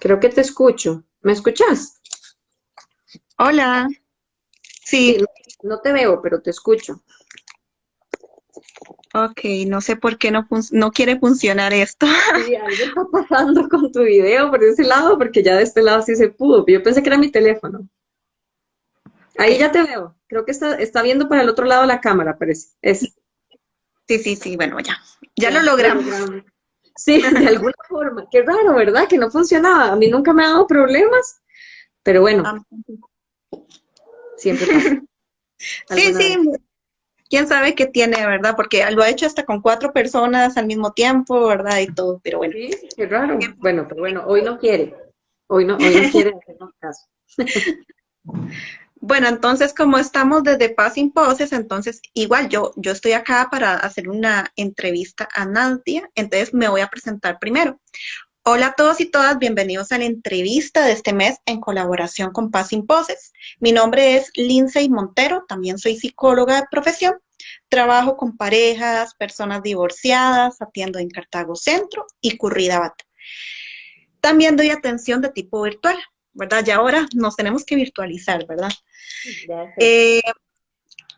Creo que te escucho. ¿Me escuchas? Hola, Sí, sí, no, no te veo, pero te escucho. ok, no sé por qué no quiere funcionar esto. Sí, algo está pasando con tu video por ese lado, porque ya de este lado sí se pudo. Yo pensé que era mi teléfono. Ok, Ahí ya te veo. Creo que está viendo para el otro lado la cámara, parece. sí, bueno, ya lo Ya, lo logramos. logramos. Sí, de alguna forma. Qué raro, ¿verdad? Que no funcionaba. A mí nunca me ha dado problemas, pero bueno, Am- siempre pasa. sí, Alguna sí, vez. quién sabe qué tiene, ¿verdad? Porque lo ha hecho hasta con 4 personas al mismo tiempo, ¿verdad? Y todo, pero bueno. Sí, qué raro. Bueno, pero bueno, hoy no quiere. Hoy no quiere hacernos caso. Bueno, entonces como estamos desde Paz sin Poses, entonces igual yo estoy acá para hacer una entrevista a Nadia, entonces me voy a presentar primero. Hola a todos y todas, bienvenidos a la entrevista de este mes en colaboración con Paz sin Poses. Mi nombre es Lindsay Montero, también soy psicóloga de profesión. Trabajo con parejas, personas divorciadas, atiendo en Cartago Centro y Curridabat. También doy atención de tipo virtual, ¿verdad? Y ahora nos tenemos que virtualizar, ¿verdad? Ya sé. Eh,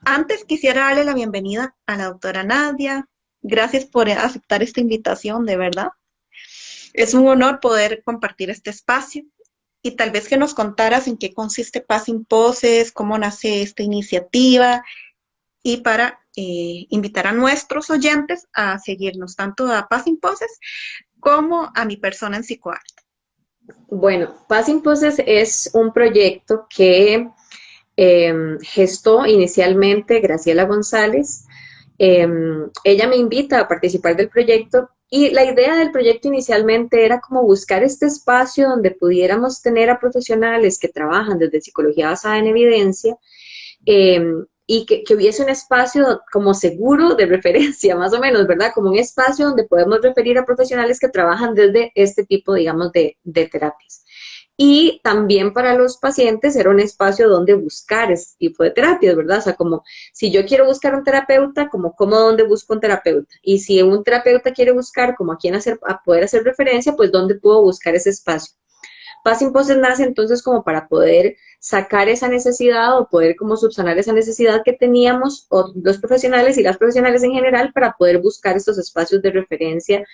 Antes quisiera darle la bienvenida a la doctora Nadia. Gracias por aceptar esta invitación, de verdad. Es un honor poder compartir este espacio y tal vez que nos contaras en qué consiste Paz sin Poses, cómo nace esta iniciativa y para invitar a nuestros oyentes a seguirnos tanto a Paz sin Poses como a mi persona en psicoarte. Bueno, Passing Poses es un proyecto que gestó inicialmente Graciela González. Ella me invita a participar del proyecto y la idea del proyecto inicialmente era como buscar este espacio donde pudiéramos tener a profesionales que trabajan desde psicología basada en evidencia, y que hubiese un espacio como seguro de referencia, más o menos, ¿verdad? Como un espacio donde podemos referir a profesionales que trabajan desde este tipo, digamos, de terapias. Y también para los pacientes era un espacio donde buscar ese tipo de terapias, ¿verdad? O sea, como si yo quiero buscar un terapeuta, como cómo dónde busco un terapeuta. Y si un terapeuta quiere buscar como a quién hacer, a poder hacer referencia, pues dónde puedo buscar ese espacio. Paz sin Poses nace entonces como para poder sacar esa necesidad o poder como subsanar esa necesidad que teníamos o los profesionales y las profesionales en general para poder buscar estos espacios de referencia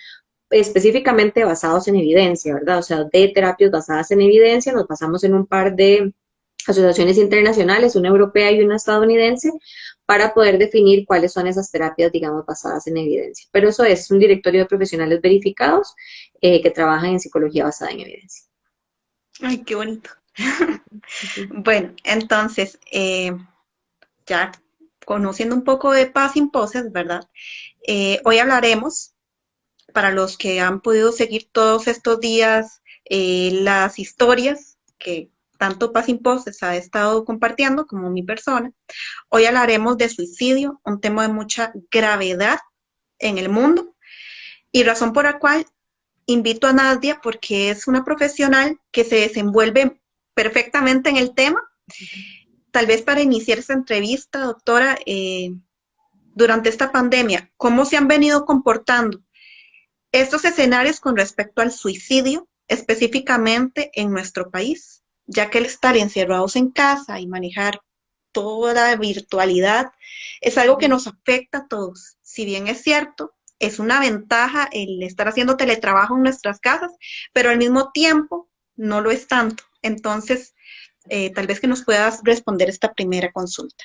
específicamente basados en evidencia, ¿verdad? O sea, de terapias basadas en evidencia, nos basamos en un par de asociaciones internacionales, una europea y una estadounidense, para poder definir cuáles son esas terapias, digamos, basadas en evidencia. Pero eso es un directorio de profesionales verificados que trabajan en psicología basada en evidencia. Ay, qué bonito. Bueno, entonces, ya conociendo un poco de Paz sin Poses, ¿verdad? Hoy hablaremos, para los que han podido seguir todos estos días las historias que tanto Paz sin Poses ha estado compartiendo como mi persona, hoy hablaremos de suicidio, un tema de mucha gravedad en el mundo y razón por la cual invito a Nadia porque es una profesional que se desenvuelve perfectamente en el tema. Tal vez para iniciar esta entrevista, doctora, durante esta pandemia, ¿cómo se han venido comportando estos escenarios con respecto al suicidio, específicamente en nuestro país? Ya que el estar encerrados en casa y manejar toda la virtualidad es algo que nos afecta a todos. Si bien es cierto, es una ventaja el estar haciendo teletrabajo en nuestras casas, pero al mismo tiempo no lo es tanto. Entonces, tal vez que nos puedas responder esta primera consulta.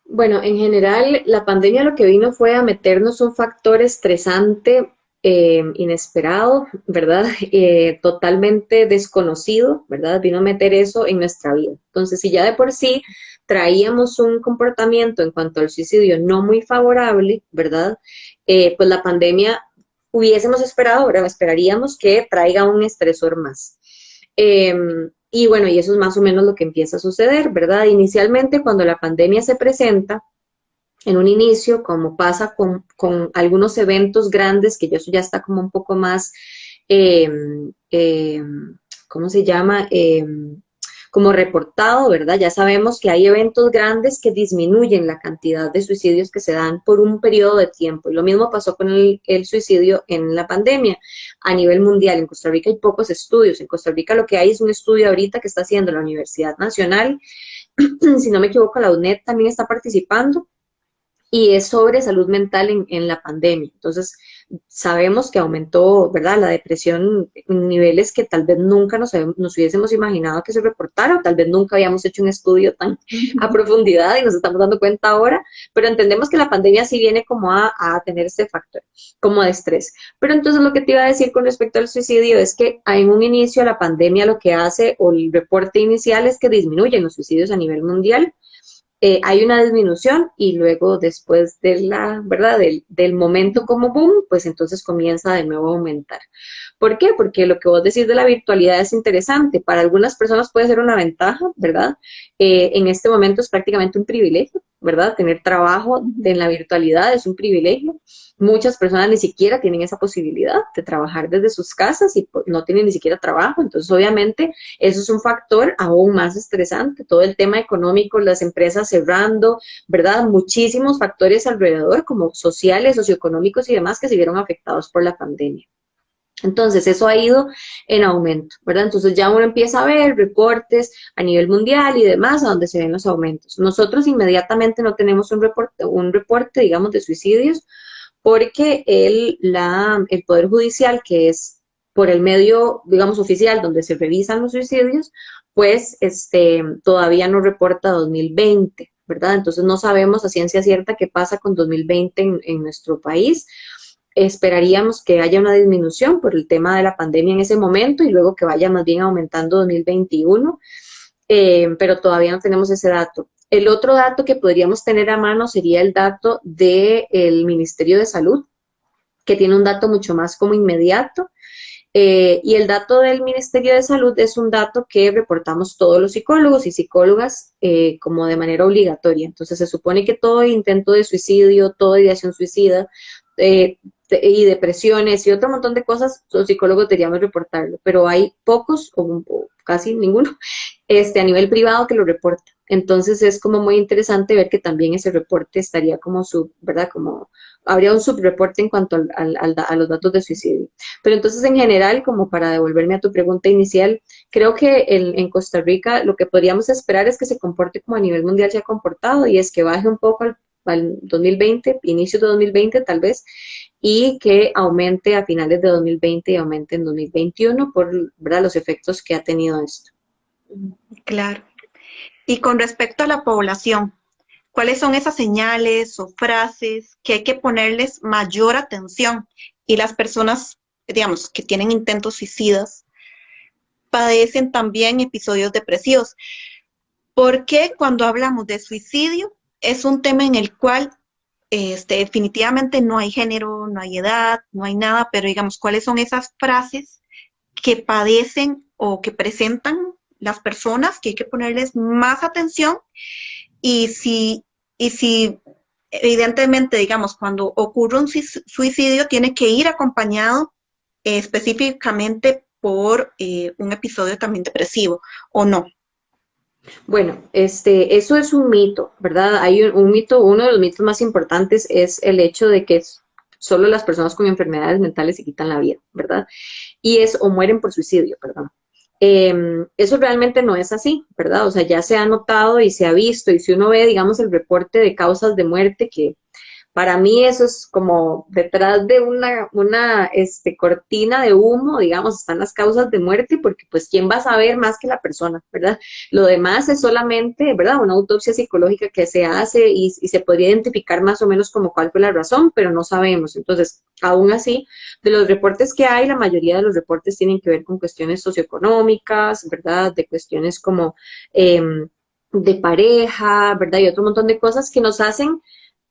Bueno, en general, la pandemia lo que vino fue a meternos un factor estresante, inesperado, ¿verdad? Totalmente desconocido, ¿verdad? Vino a meter eso en nuestra vida. Entonces, si ya de por sí traíamos un comportamiento en cuanto al suicidio no muy favorable, ¿verdad? Pues la pandemia hubiésemos esperado, ¿verdad? Esperaríamos que traiga un estresor más. Y bueno, y eso es más o menos lo que empieza a suceder, ¿verdad? Inicialmente, cuando la pandemia se presenta, en un inicio, como pasa con algunos eventos grandes, que eso ya está como un poco más, eh, eh, ¿cómo se llama? como reportado, ¿verdad? Ya sabemos que hay eventos grandes que disminuyen la cantidad de suicidios que se dan por un periodo de tiempo. Y lo mismo pasó con el suicidio en la pandemia a nivel mundial. En Costa Rica hay pocos estudios. En Costa Rica lo que hay es un estudio ahorita que está haciendo la Universidad Nacional. Si no me equivoco, la UNED también está participando y es sobre salud mental en la pandemia. Entonces, sabemos que aumentó, ¿verdad?, la depresión en niveles que tal vez nunca nos hubiésemos imaginado que se reportara, o tal vez nunca habíamos hecho un estudio tan a profundidad y nos estamos dando cuenta ahora, pero entendemos que la pandemia sí viene como a tener este factor, como de estrés. Pero entonces lo que te iba a decir con respecto al suicidio es que en un inicio la pandemia lo que hace, o el reporte inicial, es que disminuyen los suicidios a nivel mundial. Hay una disminución y luego después de la, ¿verdad? Del momento como boom, pues entonces comienza de nuevo a aumentar. ¿Por qué? Porque lo que vos decís de la virtualidad es interesante. Para algunas personas puede ser una ventaja, ¿verdad? En este momento es prácticamente un privilegio, ¿verdad? Tener trabajo en la virtualidad es un privilegio. Muchas personas ni siquiera tienen esa posibilidad de trabajar desde sus casas y no tienen ni siquiera trabajo. Entonces, obviamente, eso es un factor aún más estresante. Todo el tema económico, las empresas cerrando, ¿verdad? Muchísimos factores alrededor, como sociales, socioeconómicos y demás, que se vieron afectados por la pandemia. Entonces, eso ha ido en aumento, ¿verdad? Entonces ya uno empieza a ver reportes a nivel mundial y demás, a donde se ven los aumentos. Nosotros inmediatamente no tenemos un reporte, digamos, de suicidios, porque el Poder Judicial, que es por el medio, digamos, oficial, donde se revisan los suicidios, pues todavía no reporta 2020, ¿verdad? Entonces no sabemos a ciencia cierta qué pasa con 2020 en nuestro país. Esperaríamos que haya una disminución por el tema de la pandemia en ese momento y luego que vaya más bien aumentando 2021, pero todavía no tenemos ese dato. El otro dato que podríamos tener a mano sería el dato del Ministerio de Salud, que tiene un dato mucho más como inmediato. Y el dato del Ministerio de Salud es un dato que reportamos todos los psicólogos y psicólogas como de manera obligatoria. Entonces se supone que todo intento de suicidio, toda ideación suicida y depresiones y otro montón de cosas, los psicólogos deberíamos reportarlo, pero hay pocos o casi ninguno a nivel privado que lo reporta. Entonces es como muy interesante ver que también ese reporte estaría como ¿verdad? Como habría un subreporte en cuanto a los datos de suicidio. Pero entonces en general, como para devolverme a tu pregunta inicial, creo que en Costa Rica lo que podríamos esperar es que se comporte como a nivel mundial se ha comportado, y es que baje un poco al 2020, inicios de 2020 tal vez, y que aumente a finales de 2020 y aumente en 2021 por, ¿verdad?, los efectos que ha tenido esto. Claro. Y con respecto a la población, ¿cuáles son esas señales o frases que hay que ponerles mayor atención? Y las personas, digamos, que tienen intentos suicidas, padecen también episodios depresivos. Porque cuando hablamos de suicidio, es un tema en el cual definitivamente no hay género, no hay edad, no hay nada, pero digamos, ¿cuáles son esas frases que padecen o que presentan las personas que hay que ponerles más atención? Y si evidentemente, digamos, cuando ocurre un suicidio, tiene que ir acompañado específicamente por un episodio también depresivo, ¿o no? Bueno, eso es un mito, ¿verdad? Hay un mito, uno de los mitos más importantes es el hecho de que solo las personas con enfermedades mentales se quitan la vida, ¿verdad? O mueren por suicidio, perdón. Eso realmente no es así, ¿verdad? O sea, ya se ha notado y se ha visto, y si uno ve, digamos, el reporte de causas de muerte, que para mí eso es como detrás de una cortina de humo, digamos, están las causas de muerte, porque pues quién va a saber más que la persona, ¿verdad? Lo demás es solamente, ¿verdad?, una autopsia psicológica que se hace y se podría identificar más o menos como cuál fue la razón, pero no sabemos. Entonces, aún así, de los reportes que hay, la mayoría de los reportes tienen que ver con cuestiones socioeconómicas, ¿verdad?, de cuestiones como de pareja, ¿verdad?, y otro montón de cosas que nos hacen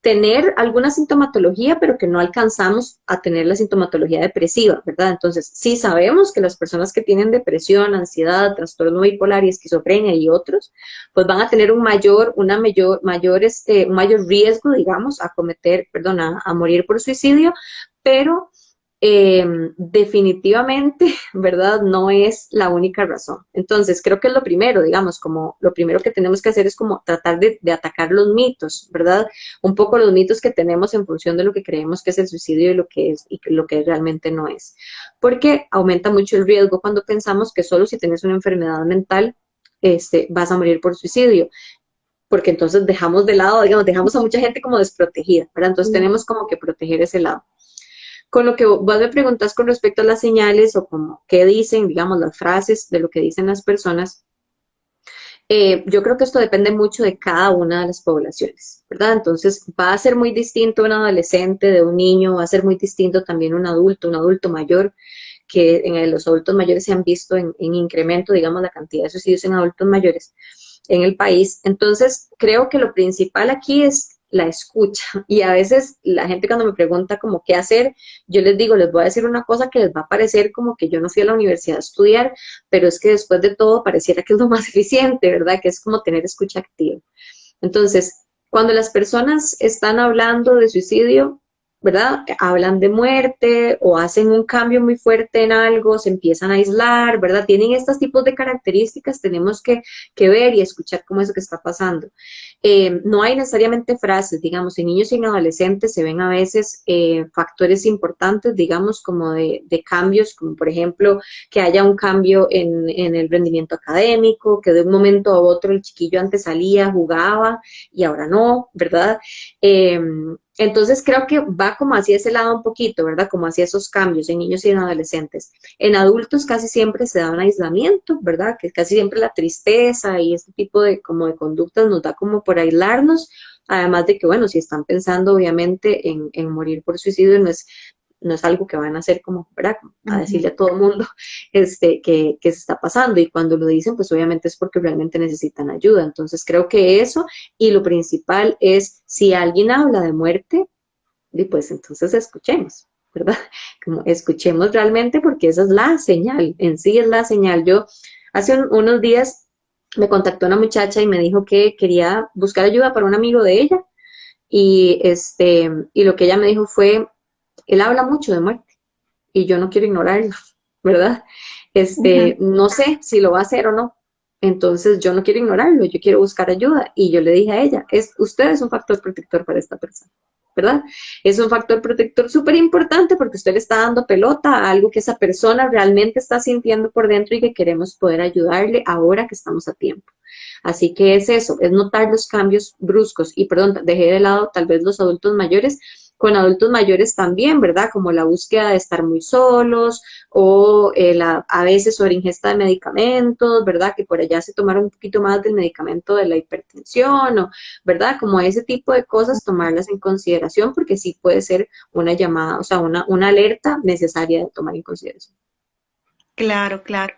tener alguna sintomatología, pero que no alcanzamos a tener la sintomatología depresiva, ¿verdad? Entonces, sí sabemos que las personas que tienen depresión, ansiedad, trastorno bipolar y esquizofrenia y otros, pues van a tener un mayor riesgo, digamos, a morir por suicidio, pero definitivamente, ¿verdad? No es la única razón. Entonces, creo que es lo primero, digamos, como lo primero que tenemos que hacer es como tratar de atacar los mitos, ¿verdad? Un poco los mitos que tenemos en función de lo que creemos que es el suicidio y lo que realmente no es. Porque aumenta mucho el riesgo cuando pensamos que solo si tienes una enfermedad mental, vas a morir por suicidio, porque entonces dejamos de lado, digamos, dejamos a mucha gente como desprotegida, ¿verdad? Entonces tenemos como que proteger ese lado. Con lo que vos me preguntas con respecto a las señales o como qué dicen, digamos, las frases de lo que dicen las personas, yo creo que esto depende mucho de cada una de las poblaciones, ¿verdad? Entonces va a ser muy distinto un adolescente de un niño, va a ser muy distinto también un adulto mayor, que en los adultos mayores se han visto en incremento, digamos, la cantidad de suicidios en adultos mayores en el país. Entonces, creo que lo principal aquí es la escucha. Y a veces la gente cuando me pregunta como qué hacer, yo les digo, les voy a decir una cosa que les va a parecer como que yo no fui a la universidad a estudiar, pero es que después de todo pareciera que es lo más eficiente, ¿verdad? Que es como tener escucha activa. Entonces, cuando las personas están hablando de suicidio, ¿verdad? Hablan de muerte o hacen un cambio muy fuerte en algo, se empiezan a aislar, ¿verdad? Tienen estos tipos de características, tenemos que ver y escuchar cómo es lo que está pasando. No hay necesariamente frases, digamos, en niños y en adolescentes se ven a veces factores importantes, digamos, como de cambios, como por ejemplo que haya un cambio en el rendimiento académico, que de un momento a otro el chiquillo antes salía, jugaba y ahora no, ¿verdad? Eh, entonces creo que va como hacia ese lado un poquito, ¿verdad? Como hacia esos cambios en niños y en adolescentes. En adultos casi siempre se da un aislamiento, ¿verdad? Que casi siempre la tristeza y este tipo de como de conductas nos da como por aislarnos, además de que, bueno, si están pensando obviamente en morir por suicidio, no es algo que van a hacer como, ¿verdad? A decirle a todo el mundo que se está pasando y cuando lo dicen, pues obviamente es porque realmente necesitan ayuda. Entonces creo que eso y lo principal es si alguien habla de muerte, pues entonces escuchemos, ¿verdad? Como escuchemos realmente porque esa es la señal, en sí es la señal. Yo hace unos días me contactó una muchacha y me dijo que quería buscar ayuda para un amigo de ella y lo que ella me dijo fue, él habla mucho de muerte y yo no quiero ignorarlo, ¿verdad? Ujú. No sé si lo va a hacer o no. Entonces yo no quiero ignorarlo, yo quiero buscar ayuda. Y yo le dije a ella, usted es un factor protector para esta persona, ¿verdad? Es un factor protector súper importante porque usted le está dando pelota a algo que esa persona realmente está sintiendo por dentro y que queremos poder ayudarle ahora que estamos a tiempo. Así que es eso, es notar los cambios bruscos. Y perdón, dejé de lado tal vez los adultos mayores, con adultos mayores también, ¿verdad? Como la búsqueda de estar muy solos o a veces sobre ingesta de medicamentos, ¿verdad? Que por allá se tomaron un poquito más del medicamento de la hipertensión, o, ¿verdad? Como ese tipo de cosas, tomarlas en consideración porque sí puede ser una llamada, o sea, una alerta necesaria de tomar en consideración. Claro, claro.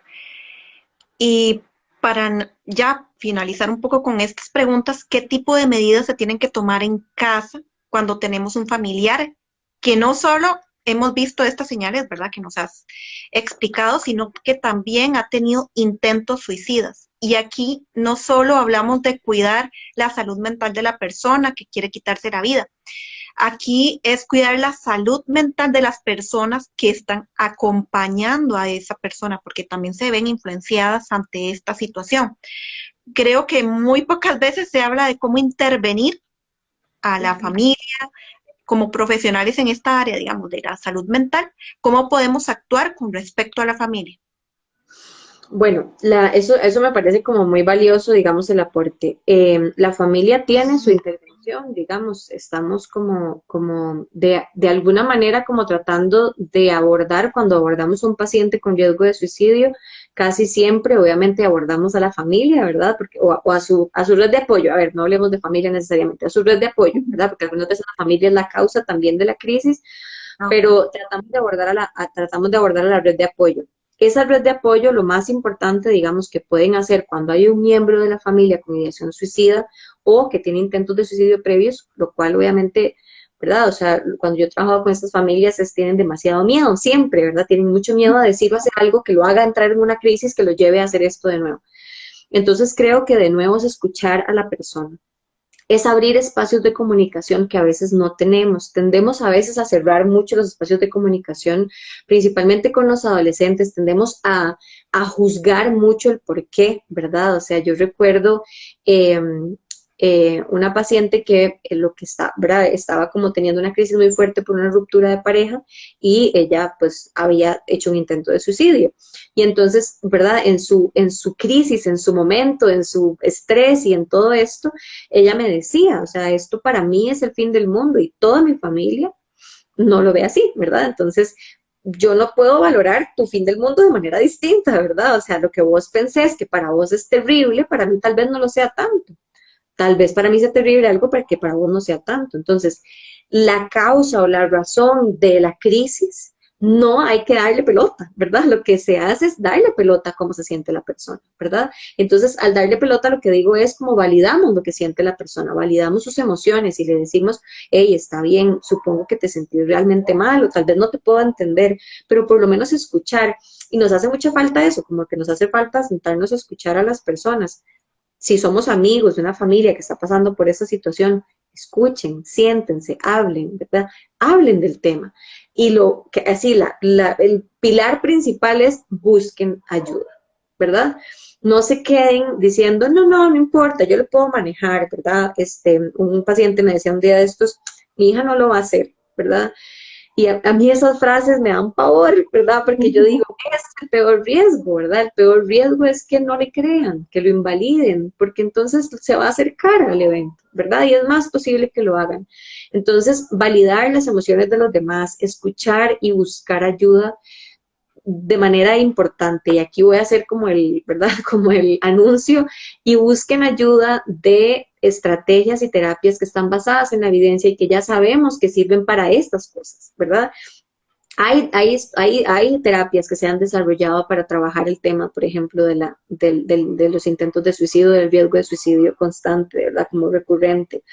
Y para ya finalizar un poco con estas preguntas, ¿qué tipo de medidas se tienen que tomar en casa cuando tenemos un familiar que no solo hemos visto estas señales, ¿verdad? Que nos has explicado, sino que también ha tenido intentos suicidas? Y aquí no solo hablamos de cuidar la salud mental de la persona que quiere quitarse la vida, aquí es cuidar la salud mental de las personas que están acompañando a esa persona, porque también se ven influenciadas ante esta situación. Creo que muy pocas veces se habla de cómo intervenir a la familia como profesionales en esta área, digamos, de la salud mental, cómo podemos actuar con respecto a la familia. Bueno, eso me parece como muy valioso, digamos, el aporte. La familia tiene su intervención, digamos, estamos como de alguna manera como tratando de abordar, cuando abordamos a un paciente con riesgo de suicidio, casi siempre, obviamente, abordamos a la familia, ¿verdad? Porque, a su red de apoyo, a ver, no hablemos de familia necesariamente, a su red de apoyo, ¿verdad? Porque algunas veces la familia es la causa también de la crisis, pero tratamos de abordar a la red de apoyo. Esa red de apoyo, lo más importante, digamos, que pueden hacer cuando hay un miembro de la familia con ideación suicida o que tiene intentos de suicidio previos, lo cual obviamente, ¿verdad? O sea, cuando yo he trabajado con estas familias, tienen demasiado miedo, siempre, ¿verdad? Tienen mucho miedo a decir o hacer algo que lo haga entrar en una crisis que lo lleve a hacer esto de nuevo. Entonces creo que de nuevo es escuchar a la persona. es abrir espacios de comunicación que a veces no tenemos. Tendemos a veces a cerrar mucho los espacios de comunicación, principalmente con los adolescentes, tendemos a juzgar mucho el por qué, ¿verdad? O sea, yo recuerdo eh, una paciente que lo que está, ¿verdad? Estaba como teniendo una crisis muy fuerte por una ruptura de pareja y ella pues había hecho un intento de suicidio. Y entonces, ¿verdad? En su crisis, en su momento, en su estrés y en todo esto, ella me decía, o sea, esto para mí es el fin del mundo y toda mi familia no lo ve así, ¿verdad? Entonces, yo no puedo valorar tu fin del mundo de manera distinta, ¿verdad? O sea, lo que vos pensés que para vos es terrible, para mí tal vez no lo sea tanto. Tal vez para mí sea terrible algo para que para vos no sea tanto. Entonces, la causa o la razón de la crisis no hay que darle pelota, ¿verdad? Lo que se hace es darle pelota a cómo se siente la persona, ¿verdad? Entonces, al darle pelota, lo que digo es como validamos lo que siente la persona, validamos sus emociones y le decimos, hey, está bien, supongo que te sentís realmente mal o tal vez no te puedo entender, pero por lo menos escuchar. Y nos hace mucha falta eso, como que nos hace falta sentarnos a escuchar a las personas. Si somos amigos de una familia que está pasando por esa situación, escuchen, siéntense, hablen, ¿verdad? Hablen del tema. Y lo que así, el pilar principal es busquen ayuda, ¿verdad? No se queden diciendo, no importa, yo lo puedo manejar, ¿verdad? Un paciente me decía un día de estos, mi hija no lo va a hacer, ¿verdad? Y a mí esas frases me dan pavor, ¿verdad? Porque yo digo, ese es el peor riesgo, ¿verdad? El peor riesgo es que no le crean, que lo invaliden, porque entonces se va a acercar al evento, ¿verdad? Y es más posible que lo hagan. Entonces, validar las emociones de los demás, escuchar y buscar ayuda de manera importante, y aquí voy a hacer como el, ¿verdad? Como el anuncio, y busquen ayuda de estrategias y terapias que están basadas en la evidencia y que ya sabemos que sirven para estas cosas, ¿verdad? Hay terapias que se han desarrollado para trabajar el tema, por ejemplo, de los intentos de suicidio, del riesgo de suicidio constante, ¿verdad? Como recurrente.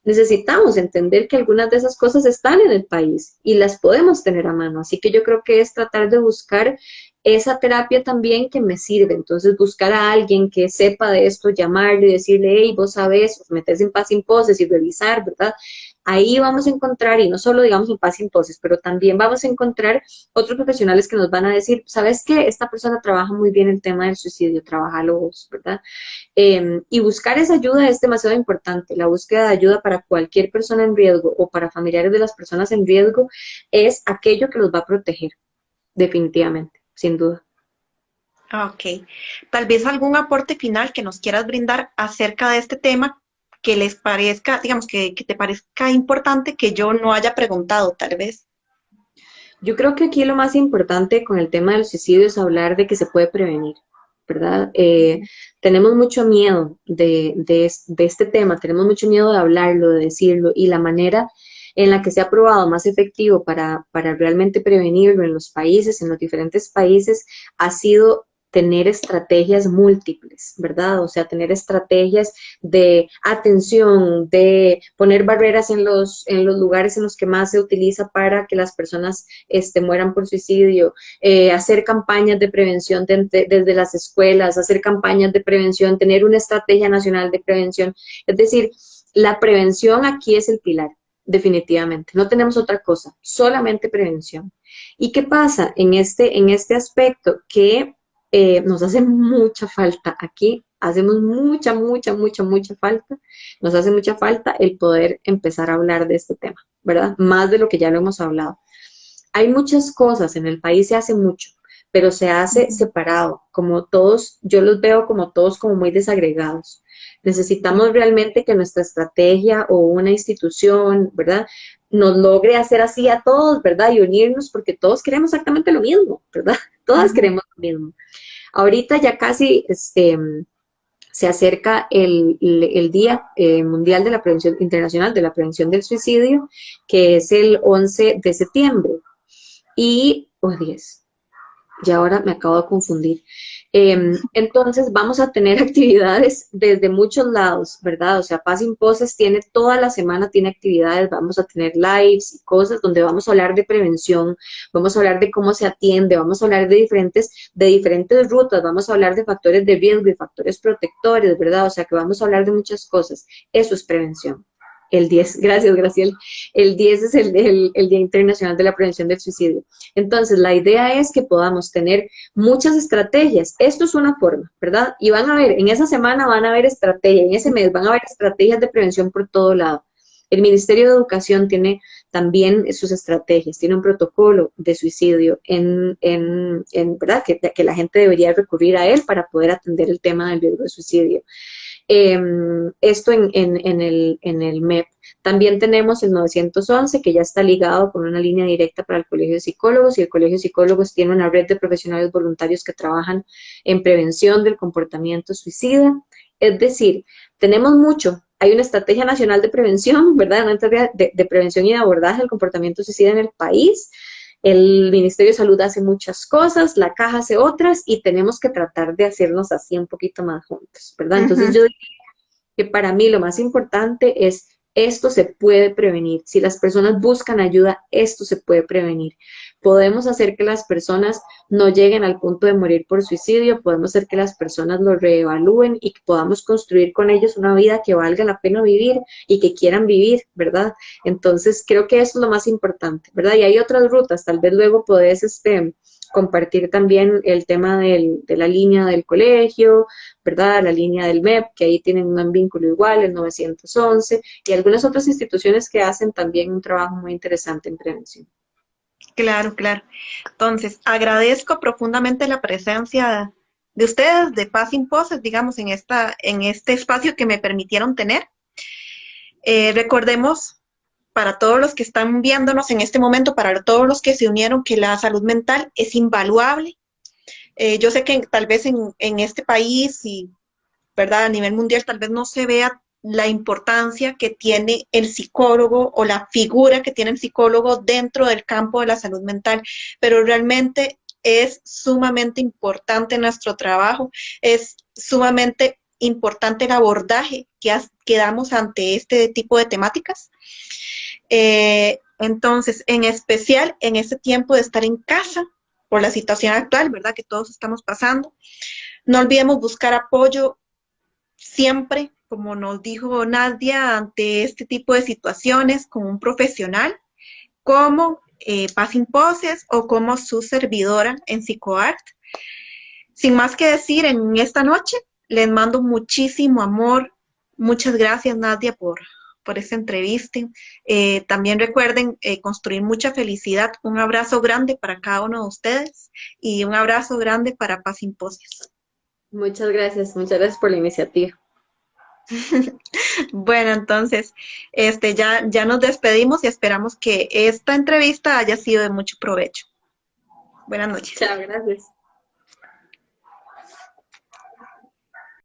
Necesitamos entender que algunas de esas cosas están en el país y las podemos tener a mano. Así que yo creo que es tratar de buscar esa terapia también que me sirve. Entonces, buscar a alguien que sepa de esto, llamarle y decirle, hey, vos sabés, meterse en paz sin poses y revisar, ¿verdad? Ahí vamos a encontrar, y no solo digamos en paz sin poses, pero también vamos a encontrar otros profesionales que nos van a decir, ¿sabes qué? Esta persona trabaja muy bien el tema del suicidio, trabaja vos, ¿verdad? Y buscar esa ayuda es demasiado importante. La búsqueda de ayuda para cualquier persona en riesgo o para familiares de las personas en riesgo es aquello que los va a proteger, definitivamente, sin duda. Ok. Tal vez algún aporte final que nos quieras brindar acerca de este tema que les parezca, digamos, que te parezca importante que yo no haya preguntado, tal vez. Yo creo que aquí lo más importante con el tema del suicidio es hablar de que se puede prevenir, ¿verdad? Tenemos mucho miedo de este tema, tenemos mucho miedo de hablarlo, de decirlo, y la manera en la que se ha probado más efectivo para realmente prevenirlo en los países, en los diferentes países, ha sido tener estrategias múltiples, ¿verdad? O sea, tener estrategias de atención, de poner barreras en los lugares en los que más se utiliza para que las personas mueran por suicidio, hacer campañas de prevención desde las escuelas, hacer campañas de prevención, tener una estrategia nacional de prevención. Es decir, la prevención aquí es el pilar, definitivamente. No tenemos otra cosa, solamente prevención. ¿Y qué pasa en este aspecto? Que nos hace mucha falta aquí, hacemos mucha falta, nos hace mucha falta el poder empezar a hablar de este tema, ¿verdad? Más de lo que ya lo hemos hablado. Hay muchas cosas, en el país se hace mucho, pero se hace separado, como todos, yo los veo como todos como muy desagregados. Necesitamos realmente que nuestra estrategia o una institución, ¿verdad? Nos logre hacer así a todos, ¿verdad? Y unirnos porque todos queremos exactamente lo mismo, ¿verdad? Todas queremos lo mismo. Ahorita ya casi se acerca el Día Mundial de la Prevención Internacional de la Prevención del Suicidio, que es el 11 de septiembre. Y, oh 10, ya ahora me acabo de confundir. Entonces vamos a tener actividades desde muchos lados, ¿verdad? O sea, Paz sin Poses tiene toda la semana, tiene actividades, vamos a tener lives y cosas donde vamos a hablar de prevención, vamos a hablar de cómo se atiende, vamos a hablar de diferentes rutas, vamos a hablar de factores de riesgo y factores protectores, ¿verdad? O sea, que vamos a hablar de muchas cosas. Eso es prevención. El 10, gracias, Graciela. El 10 es el Día Internacional de la Prevención del Suicidio. Entonces, la idea es que podamos tener muchas estrategias. Esto es una forma, ¿verdad? Y van a ver, en esa semana van a haber estrategias, en ese mes van a haber estrategias de prevención por todo lado. El Ministerio de Educación tiene también sus estrategias, tiene un protocolo de suicidio ¿verdad? Que la gente debería recurrir a él para poder atender el tema del riesgo de suicidio. Esto en el MEP. También tenemos el 911, que ya está ligado con una línea directa para el Colegio de Psicólogos, y el Colegio de Psicólogos tiene una red de profesionales voluntarios que trabajan en prevención del comportamiento suicida. Es decir, tenemos mucho. Hay una estrategia nacional de prevención, ¿verdad? Una estrategia de prevención y de abordaje del comportamiento suicida en el país. El Ministerio de Salud hace muchas cosas, la caja hace otras, y tenemos que tratar de hacernos así un poquito más juntos, ¿verdad? Entonces yo diría que para mí lo más importante es esto se puede prevenir. Si las personas buscan ayuda, esto se puede prevenir. Podemos hacer que las personas no lleguen al punto de morir por suicidio, podemos hacer que las personas lo reevalúen y que podamos construir con ellos una vida que valga la pena vivir y que quieran vivir, ¿verdad? Entonces creo que eso es lo más importante, ¿verdad? Y hay otras rutas, tal vez luego podés compartir también el tema de la línea del colegio, ¿verdad? La línea del MEP, que ahí tienen un vínculo igual, el 911, y algunas otras instituciones que hacen también un trabajo muy interesante en prevención. Claro, claro. Entonces, agradezco profundamente la presencia de ustedes, de Paz sin Poses, digamos, en este espacio que me permitieron tener. Recordemos para todos los que están viéndonos en este momento, para todos los que se unieron, que la salud mental es invaluable. Yo sé que tal vez en este país y, ¿verdad?, a nivel mundial tal vez no se vea la importancia que tiene el psicólogo o la figura que tiene el psicólogo dentro del campo de la salud mental, pero realmente es sumamente importante nuestro trabajo, es sumamente importante el abordaje que damos ante este tipo de temáticas. Entonces, en especial en este tiempo de estar en casa, por la situación actual, ¿verdad?, que todos estamos pasando, no olvidemos buscar apoyo siempre, como nos dijo Nadia, ante este tipo de situaciones con un profesional como Paz sin Poses o como su servidora en PsicoArt. Sin más que decir, en esta noche les mando muchísimo amor. Muchas gracias, Nadia, por esta entrevista. También recuerden construir mucha felicidad. Un abrazo grande para cada uno de ustedes y un abrazo grande para Paz sin Poses. Muchas gracias por la iniciativa. Bueno, entonces, ya nos despedimos y esperamos que esta entrevista haya sido de mucho provecho. Buenas noches. Chao, gracias.